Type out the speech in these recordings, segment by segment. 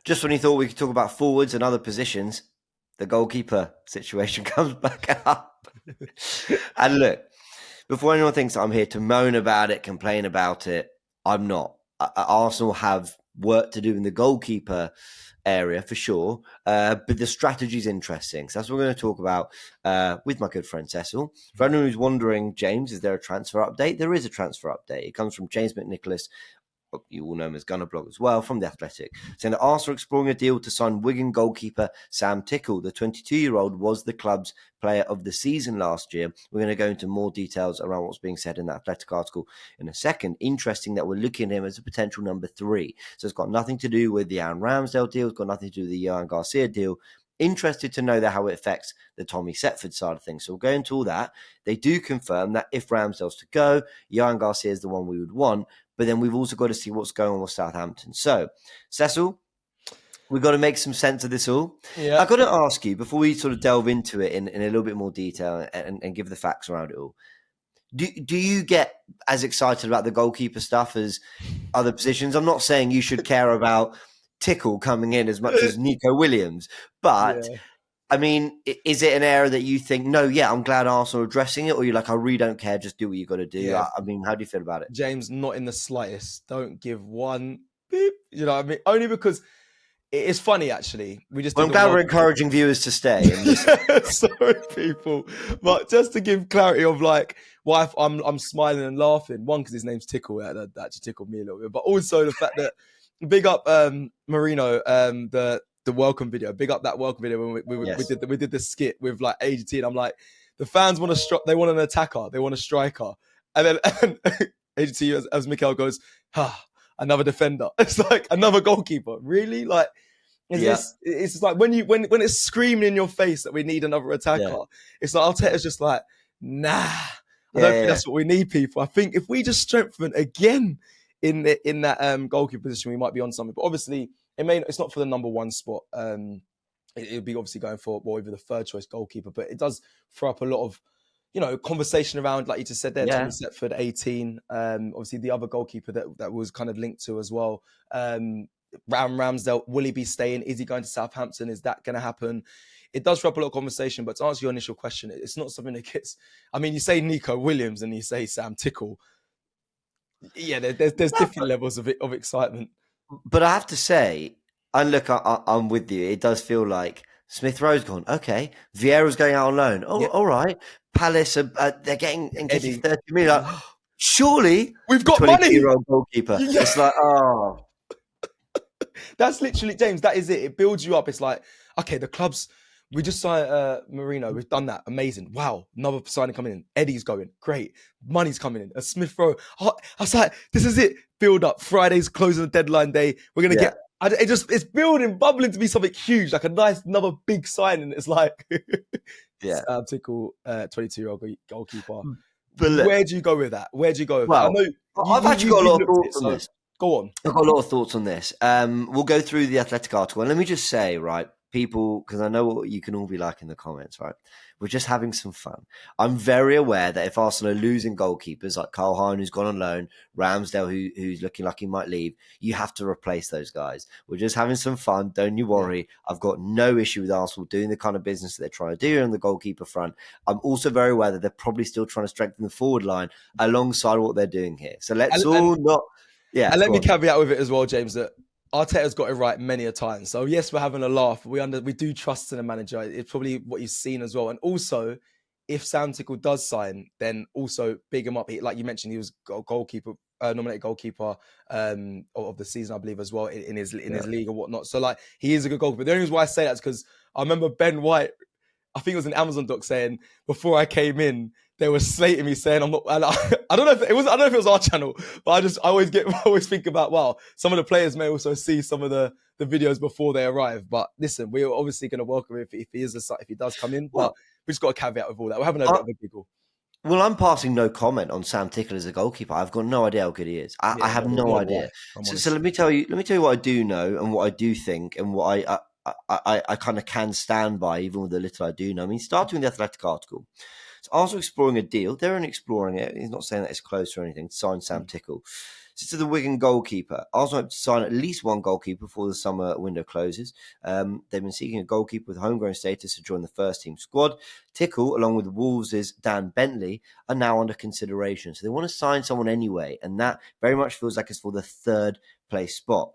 just when you thought we could talk about forwards and other positions, the goalkeeper situation comes back up. And look, before anyone thinks I'm here to moan about it, complain about it, I'm not. Arsenal have work to do in the goalkeeper area for sure, but the strategy is interesting. So that's what we're going to talk about with my good friend Cecil. For anyone who's wondering, James, is there a transfer update? There is a transfer update. It comes from James McNicholas. You all know him as Gunner Blog as well, from The Athletic, saying that Arsenal are exploring a deal to sign Wigan goalkeeper Sam Tickle. The 22-year-old was the club's player of the season last year. We're going to go into more details around what's being said in that Athletic article in a second. Interesting that we're looking at him as a potential number 3. So it's got nothing to do with the Aaron Ramsdale deal. It's got nothing to do with the Johan Garcia deal. Interested to know that how it affects the Tommy Setford side of things. So we'll go into all that. They do confirm that if Ramsdale's to go, Johan Garcia is the one we would want. But then we've also got to see what's going on with Southampton. So, Cecil, we've got to make some sense of this all. Yeah. I've got to ask you, before we sort of delve into it in a little bit more detail and give the facts around it all, do you get as excited about the goalkeeper stuff as other positions? I'm not saying you should care about Tickle coming in as much as Nico Williams, but... Yeah. I mean, is it an area that you think, no, yeah, I'm glad Arsenal are addressing it, or you're like, I really don't care, just do what you got to do? Yeah. I mean, how do you feel about it? James, not in the slightest. Don't give one beep. You know what I mean? Only because it's funny, actually. I'm glad we're encouraging viewers to stay. And sorry, people. But just to give clarity of like why I'm smiling and laughing. One, because his name's Tickle. That actually tickled me a little bit. But also the fact that, big up Marino, the welcome video, big up that welcome video when we did the skit with like AGT, and I'm like, the fans want they want an attacker, they want a striker, and then AGT as Mikel goes, another defender. It's like another goalkeeper, really? Like, it's like when it's screaming in your face that we need another attacker, it's like Arteta's just like, nah, I don't think that's what we need, people. I think if we just strengthen again in that goalkeeper position, we might be on something. But obviously, it's not for the number 1 spot. It'll be obviously going for either the third choice goalkeeper, but it does throw up a lot of, conversation around, like you just said there, Tommy Setford, 18. Obviously the other goalkeeper that was kind of linked to as well. Ramsdale, will he be staying? Is he going to Southampton? Is that going to happen? It does throw up a lot of conversation, but to answer your initial question, it's not something that gets, I mean, you say Nico Williams and you say Sam Tickle. Yeah, there's different levels of excitement. But I have to say, and look, I'm with you. It does feel like Smith Rowe's gone. Okay, Vieira's going out on loan. Oh, all right. Palace they're getting 30 million. Like, surely we've got money. 22-year-old goalkeeper. Yeah. It's like, oh, that's literally, James. That is it. It builds you up. It's like, okay, the clubs. We just signed Marino. We've done that. Amazing. Wow. Another signing coming in. Eddie's going. Great. Money's coming in. A Smith Rowe. I was like, this is it. Build up. Friday's closing the deadline day. We're going to get... It's building, bubbling to be something huge, like a nice, another big signing. It's like... Sam Tickle, 22-year-old goalkeeper. But look, where do you go with that? Well, I've actually got a lot of thoughts on this. Go on. I've got a lot of thoughts on this. We'll go through the Athletic article. And let me just say, right, people, because I know what you can all be like in the comments, right? We're just having some fun. I'm very aware that if Arsenal are losing goalkeepers like Carl Hine, who's gone on loan, Ramsdale, who's looking like he might leave, you have to replace those guys. We're just having some fun. Don't you worry. I've got no issue with Arsenal doing the kind of business that they're trying to do on the goalkeeper front. I'm also very aware that they're probably still trying to strengthen the forward line alongside what they're doing here. So let's not... Yeah, and let me caveat with it as well, James, that Arteta's got it right many a time. So yes, we're having a laugh. We do trust in the manager. It's probably what you've seen as well. And also, if Sam Tickle does sign, then also big him up. Like you mentioned, he was goalkeeper, nominated goalkeeper of the season, I believe, as well in his league and whatnot. So like, he is a good goalkeeper. The only reason why I say that is because I remember Ben White, I think it was an Amazon doc, saying before I came in, they were slating me saying I'm not. And I don't know if it was. I don't know if it was our channel, but I always think about, wow, some of the players may also see some of the videos before they arrive. But listen, we're obviously going to welcome him if he does come in. But we just got a caveat with all that. We're having a bit of a giggle. Well, I'm passing no comment on Sam Tickle as a goalkeeper. I've got no idea how good he is. I have no idea. So let me tell you what I do know and what I do think and what I kind of can stand by, even with the little I do know. I mean, starting with the Athletic article. So Arsenal exploring a deal. They're only exploring it. He's not saying that it's close or anything. To sign Sam Tickle. To the Wigan goalkeeper, Arsenal hope to sign at least one goalkeeper before the summer window closes. They've been seeking a goalkeeper with homegrown status to join the first team squad. Tickle, along with Wolves' Dan Bentley, are now under consideration. So they want to sign someone anyway, and that very much feels like it's for the third place spot.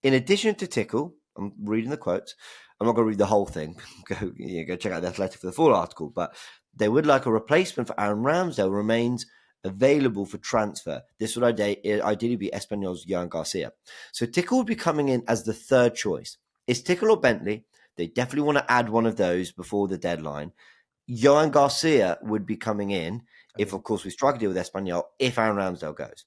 In addition to Tickle, I'm reading the quotes. I'm not going to read the whole thing. Go check out the Athletic for the full article. But they would like a replacement for Aaron Ramsdale remains available for transfer. This would ideally be Espanyol's Johan Garcia. So Tickle would be coming in as the third choice. Is Tickle or Bentley? They definitely want to add one of those before the deadline. Johan Garcia would be coming in if, of course, we strike a deal with Espanyol if Aaron Ramsdale goes.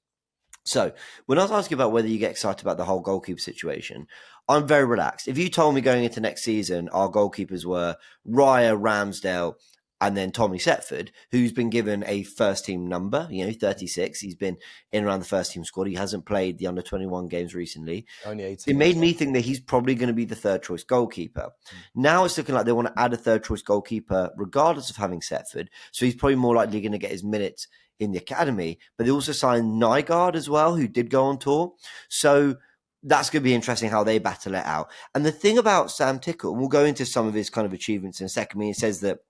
So when I was asking about whether you get excited about the whole goalkeeper situation, I'm very relaxed. If you told me going into next season, our goalkeepers were Raya, Ramsdale, and then Tommy Setford, who's been given a first team number, 36. He's been in around the first team squad. He hasn't played the under 21 games recently. Only 18. It made me think that he's probably going to be the third choice goalkeeper. Now it's looking like they want to add a third choice goalkeeper regardless of having Setford. So he's probably more likely going to get his minutes in the academy. But they also signed Nygaard as well, who did go on tour. So that's going to be interesting how they battle it out. And the thing about Sam Tickle, and we'll go into some of his kind of achievements in a second. He says that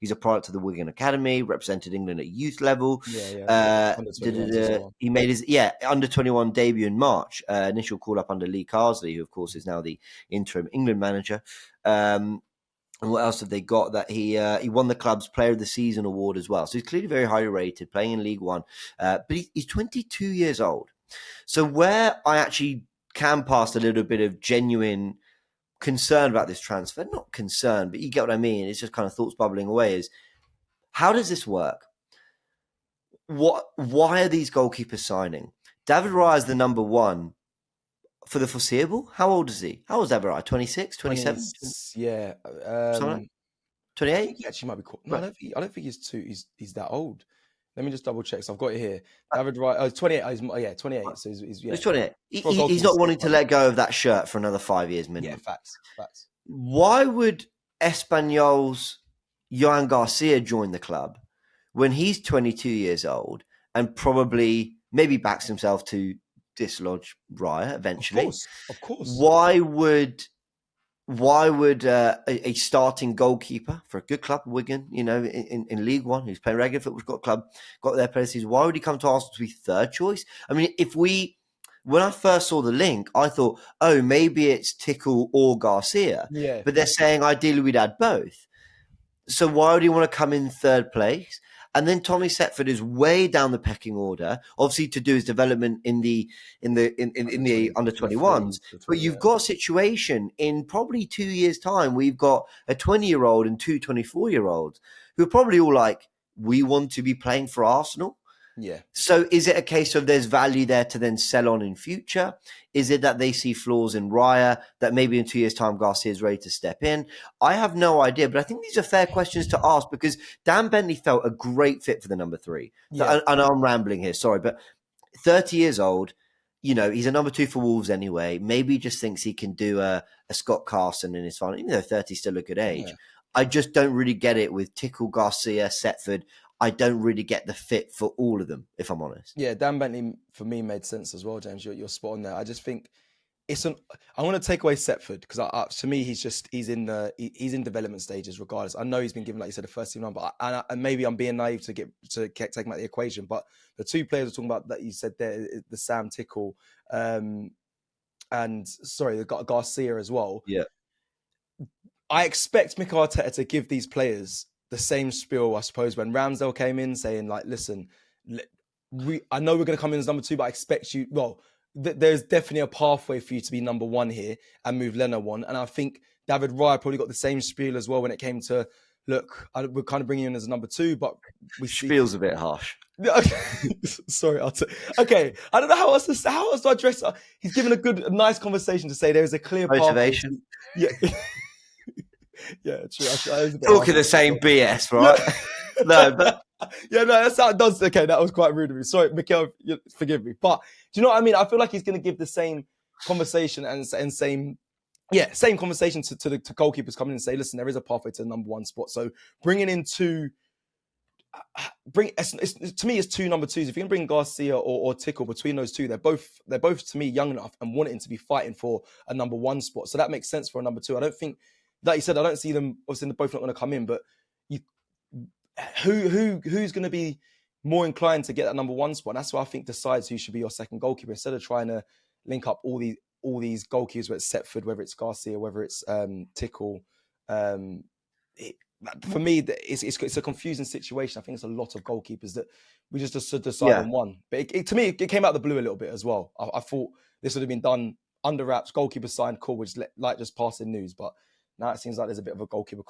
he's a product of the Wigan Academy, represented England at youth level. He made his under 21 debut in March. Initial call up under Lee Carsley, who of course is now the interim England manager. And what else have they got? That he won the club's Player of the Season award as well. So he's clearly very highly rated, playing in League One. But he's 22 years old. So where I actually can pass a little bit of genuine concern about this transfer, not concern, but you get what I mean. It's just kind of thoughts bubbling away. Is how does this work? Why are these goalkeepers signing? David Raya is the number one for the foreseeable. How old is he? How old is David Raya? 26, 27? Yeah. 28? He actually might be caught. No, I don't think he's he's that old. Let me just double check. So I've got it here. David Raya, 28. 28. So he's 28. He's not wanting to let go of that shirt for another 5 years minimum. Yeah, facts. Why would Espanyol's Johan Garcia join the club when he's 22 years old and probably maybe backs himself to dislodge Raya eventually? Of course. Why would a starting goalkeeper for a good club, Wigan, in League One, who's playing regular football, got their places, why would he come to Arsenal to be third choice? I mean, when I first saw the link, I thought, oh, maybe it's Tickle or Garcia. Yeah. But they're saying ideally we'd add both. So why would he want to come in third place? And then Tommy Setford is way down the pecking order, obviously to do his development in the under 21s. But you've got a situation in probably 2 years' time where you've got a 20-year-old and two 24-year-olds who are probably all like, we want to be playing for Arsenal. Yeah. So is it a case of there's value there to then sell on in future? Is it that they see flaws in Raya that maybe in 2 years' time Garcia is ready to step in? I have no idea, but I think these are fair questions to ask because Dan Bentley felt a great fit for the number 3. Yeah. And I'm rambling here, sorry, but 30 years old, he's a number 2 for Wolves anyway. Maybe he just thinks he can do a Scott Carson in his final, even though 30 is still a good age. Yeah. I just don't really get it with Tickle, Garcia, Setford. I don't really get the fit for all of them, if I'm honest. Yeah, Dan Bentley for me made sense as well, James. You're spot on there. I just think I want to take away Setford because to me he's in development stages regardless. I know he's been given, like you said, a first team number, and maybe I'm being naive to take him out of the equation. But the two players we're talking about that you said there, the Sam Tickle, the Garcia as well. Yeah, I expect Mikel Arteta to give these players the same spiel, I suppose, when Ramsdale came in saying, like, listen, I know we're going to come in as number 2, but I expect you, there's definitely a pathway for you to be number 1 here and move Leno on. And I think David Raya probably got the same spiel as well when it came to, look, we're kind of bringing you in as a number 2, but spiel's a bit harsh. Sorry. Okay. I don't know how else to address it. He's given a nice conversation to say there is a clear motivation. Pathway. Yeah. Yeah, true. Talking the same BS, right? No, but that's how it does. Okay, that was quite rude of me. Sorry, Mikel, forgive me. But do you know what I mean? I feel like he's going to give the same conversation and same conversation to goalkeepers coming in and say, listen, there is a pathway to the number 1 spot. So bringing in 2, to me, it's two number twos. If you can bring Garcia or Tickle between those two, they're both to me young enough and wanting to be fighting for a number one spot. So that makes sense for a number two. I don't think, like you said, I don't see them. Obviously, they're both not going to come in, but you, who's going to be more inclined to get that number one spot? And that's what I think decides who should be your second goalkeeper, instead of trying to link up all these goalkeepers, whether it's Setford, whether it's Garcia, whether it's Tickle. For me, it's a confusing situation. I think it's a lot of goalkeepers that we just decide on one. But to me, it came out of the blue a little bit as well. I thought this would have been done under wraps. Goalkeeper signed, cool, which like just passing news. But now it seems like there's a bit of a goalkeeper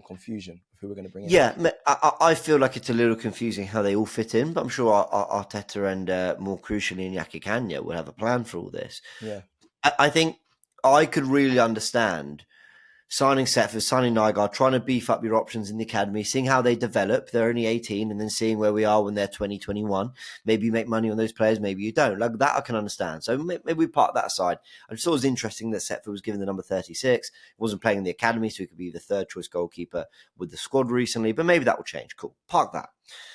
confusion of who we're going to bring in. Yeah, I feel like it's a little confusing how they all fit in, but I'm sure Arteta and more crucially Iñaki Kanya will have a plan for all this. Yeah, I think I could really understand signing Setford, signing Nygaard, trying to beef up your options in the academy, seeing how they develop. They're only 18, and then seeing where we are when they're 20, 21. Maybe you make money on those players, maybe you don't. Like that I can understand. So maybe we park that aside. I just thought it was interesting that Setford was given the number 36. He wasn't playing in the academy, so he could be the third choice goalkeeper with the squad recently, but maybe that will change. Cool. Park that.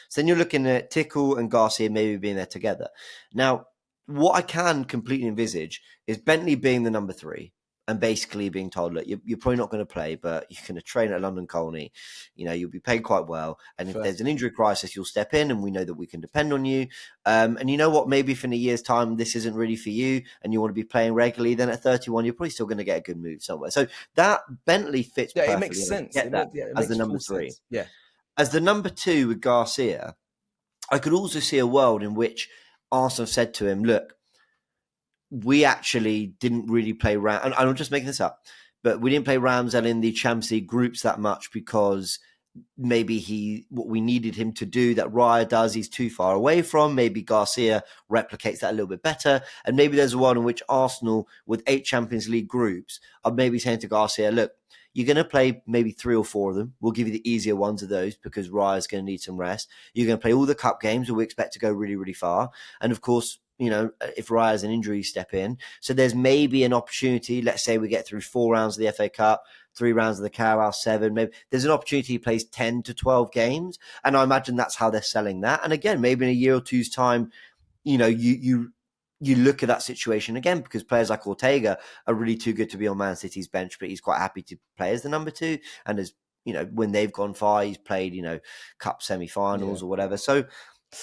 So then you're looking at Tickle and Garcia maybe being there together. Now, what I can completely envisage is Bentley being the number 3. And basically being told, look, you're probably not going to play, but you're going to train at London Colney. You'll be paid quite well. And if there's an injury crisis, you'll step in and we know that we can depend on you. And you know what? Maybe if in a year's time, this isn't really for you and you want to be playing regularly, then at 31, you're probably still going to get a good move somewhere. So that Bentley fits perfectly. It makes sense. Get that as the number 3. Sense. Yeah. As the number 2 with Garcia, I could also see a world in which Arsenal said to him, look, we actually didn't really play and I'm just making this up, but we didn't play Ramsdale in the Champions League groups that much because maybe what we needed him to do that Raya does, he's too far away from. Maybe Garcia replicates that a little bit better. And maybe there's a world in which Arsenal, with 8 Champions League groups, are maybe saying to Garcia, look, you're going to play maybe 3 or 4 of them. We'll give you the easier ones of those because Raya's going to need some rest. You're going to play all the cup games that we expect to go really, really far. And of course, if Raya has an injury, step in. So there's maybe an opportunity. Let's say we get through 4 rounds of the FA Cup, 3 rounds of the Carabao, 7. Maybe there's an opportunity he plays 10 to 12 games. And I imagine that's how they're selling that. And again, maybe in a year or two's time, you look at that situation again, because players like Ortega are really too good to be on Man City's bench, but he's quite happy to play as the number 2. And as when they've gone far, he's played, cup semi-finals or whatever. So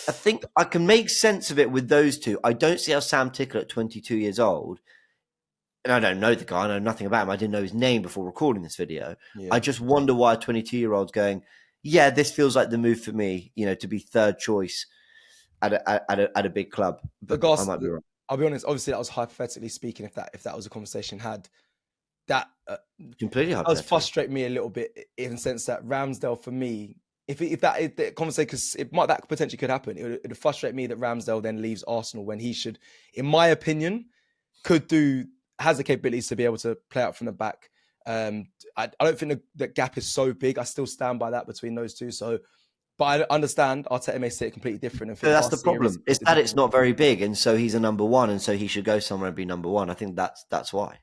I think I can make sense of it with those two. I don't see how Sam Tickle at 22 years old, and I don't know the guy, I know nothing about him. I didn't know his name before recording this video. Yeah. I just wonder why a 22-year-old's going, yeah, this feels like the move for me, to be third choice at a big club. But I might be wrong. I'll be honest, obviously that was hypothetically speaking, if that was a conversation had. That completely does frustrate me a little bit in the sense that Ramsdale, for me, if that conversation, because that potentially could happen, it would frustrate me that Ramsdale then leaves Arsenal when he should, in my opinion, has the capabilities to be able to play out from the back. I don't think the gap is so big. I still stand by that between those two. So, but I understand Arteta may say it completely different. And that's the problem. It's not very big, and so he's a number 1, and so he should go somewhere and be number 1. I think that's why.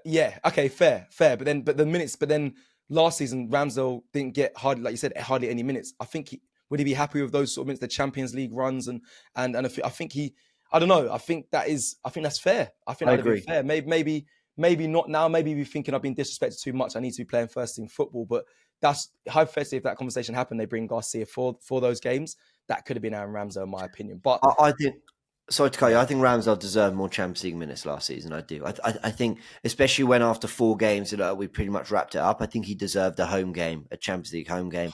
Yeah. Okay. Fair. But then last season Ramsdale didn't get hardly any minutes. I think would he be happy with those sort of minutes, the Champions League runs and I think I don't know. I think that's fair. I think I agree. Fair. Maybe not now. Maybe you're thinking I've been disrespected too much. I need to be playing first team football. But that's hypothetically, if that conversation happened, they bring Garcia for those games. That could have been Aaron Ramsdale, in my opinion. But I think. Sorry to cut you. I think Ramsdale deserved more Champions League minutes last season. I do. I think, especially when after 4 games, we pretty much wrapped it up. I think he deserved a home game, a Champions League home game.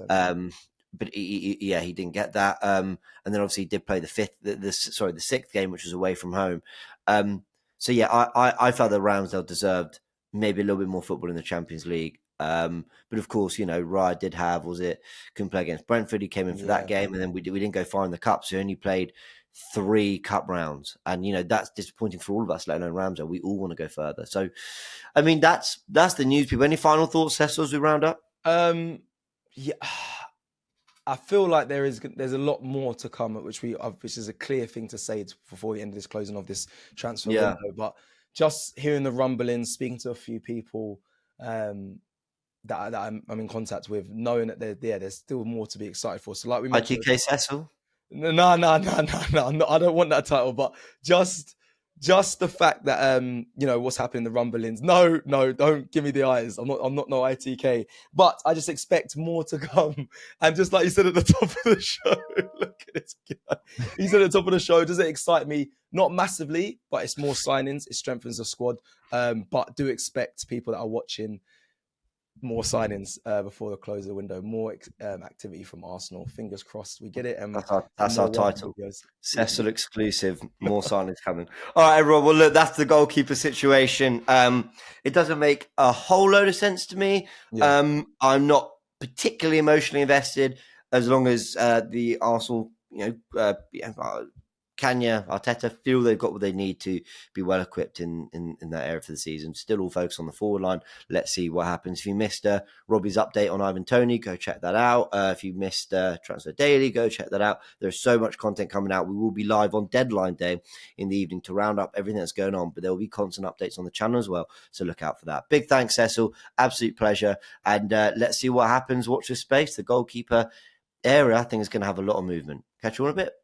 But he didn't get that. And then obviously he did play the 6th game, which was away from home. So yeah, I felt that Ramsdale deserved maybe a little bit more football in the Champions League. But of course, Raya did couldn't play against Brentford. He came in for that game, and then we didn't go far in the cup, so he only played 3 cup rounds, and that's disappointing for all of us, let alone Ramsdale. We all want to go further. So, I mean, that's the news, people. Any final thoughts, Cecil, as we round up? Yeah, I feel like there's a lot more to come, which is a clear thing to say before the end of this closing of this transfer window. But just hearing the rumblings, speaking to a few people, I'm in contact with, knowing that there's still more to be excited for. So like we mentioned, ITK Cecil. no, I don't want that title, but just the fact that what's happening, the rumblings. No, don't give me the eyes. I'm not no ITK, but I just expect more to come. And just like you said at the top of the show, look at this guy. He said at the top of the show, does it excite me? Not massively, but it's more signings. It strengthens the squad. But do expect people that are watching more signings before the close of the window, more activity from Arsenal. Fingers crossed we get it. And That's our title. videos. Cecil exclusive. More signings coming. All right, everyone. Well, look, that's the goalkeeper situation. It doesn't make a whole load of sense to me. Yeah. I'm not particularly emotionally invested as long as the Arsenal, Kanya, Arteta feel they've got what they need to be well equipped in that area for the season. Still all focused on the forward line. Let's see what happens. If you missed Robbie's update on Ivan Toney, go check that out. If you missed Transfer Daily, go check that out. There's so much content coming out. We will be live on deadline day in the evening to round up everything that's going on, but there will be constant updates on the channel as well. So look out for that. Big thanks, Cecil. Absolute pleasure. And let's see what happens. Watch this space. The goalkeeper area, I think, is going to have a lot of movement. Catch you on a bit.